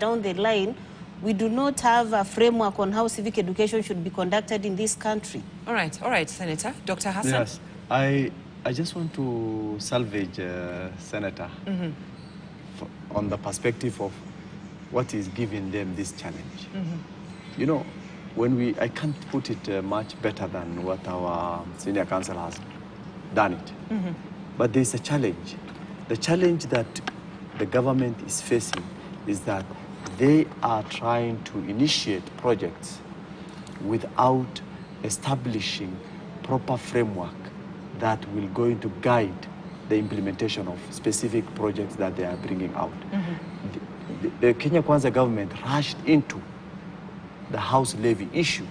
down the line, we do not have a framework on how civic education should be conducted in this country. All right, Senator. Dr. Hassan? Yes, I just want to salvage Senator on the perspective of what is giving them this challenge. You know, I can't put it much better than what our senior counsel has done it. But there's a challenge. The challenge that the government is facing is that they are trying to initiate projects without establishing proper framework that will going to guide the implementation of specific projects that they are bringing out. The Kenya Kwanza government rushed into the house levy issue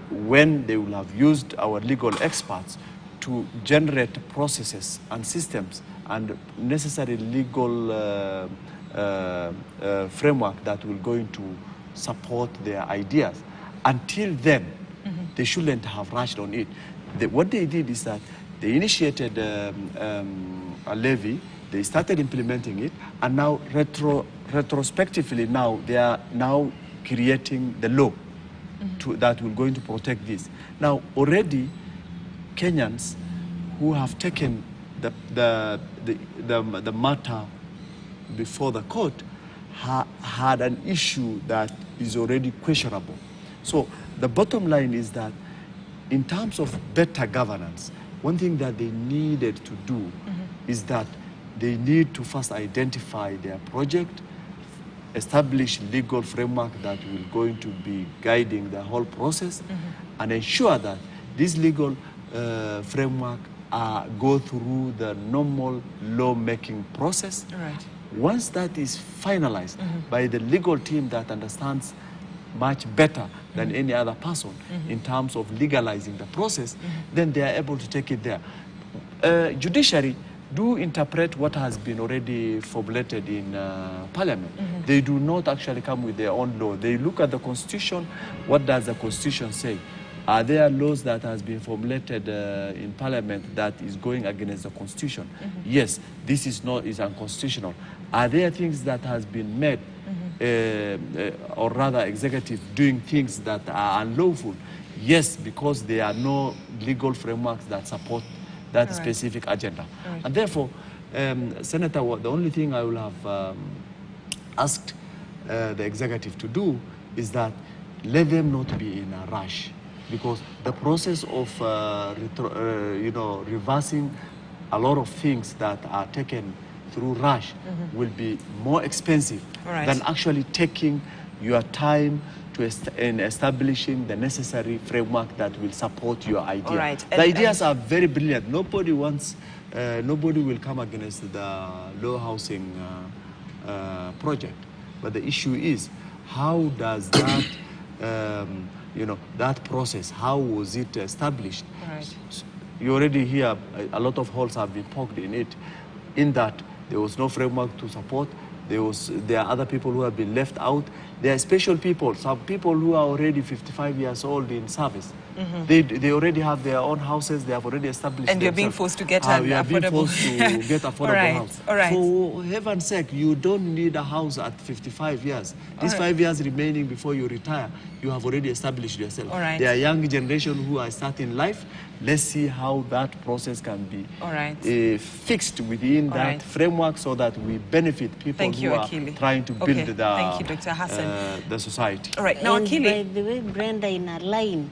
when they will have used our legal experts to generate processes and systems and necessary legal framework that will going to support their ideas. Until then, they shouldn't have rushed on it. What they did is that they initiated a levy, they started implementing it, and now retrospectively now they are now creating the law that will going to protect this. Now already Kenyans who have taken the matter before the court had an issue that is already questionable. So the bottom line is that in terms of better governance, one thing that they needed to do is that they need to first identify their project, establish legal framework that will going to be guiding the whole process, and ensure that this legal framework go through the normal law-making process. Right. Once that is finalized by the legal team that understands much better than any other person in terms of legalizing the process, then they are able to take it there. Judiciary do interpret what has been already formulated in Parliament. They do not actually come with their own law. They look at the Constitution. What does the Constitution say? Are there laws that has been formulated in Parliament that is going against the Constitution? Yes, this is unconstitutional. Are there things that has been made, or rather executive doing things that are unlawful? Yes, because there are no legal frameworks that support that specific agenda. And therefore, Senator, the only thing I will have asked the executive to do is that let them not be in a rush, because the process of reversing a lot of things that are taken through rush will be more expensive than actually taking your time to in establishing the necessary framework that will support your idea. The ideas are very brilliant. Nobody will come against the low housing project. But the issue is, how does that, that process, how was it established? You already hear a lot of holes have been poked in it, in that there was no framework to support. There are other people who have been left out. There are special people, some people who are already 55 years old in service. They already have their own houses. They have already established. And you're being forced to get an affordable. House. For heaven's sake, you don't need a house at 55 years. These 5 years remaining before you retire, you have already established yourself. There are young generation who are starting life. Let's see how that process can be fixed within that framework, so that we benefit people who are trying to build the society. All right, now, Akili. By the way, Brenda, in a line,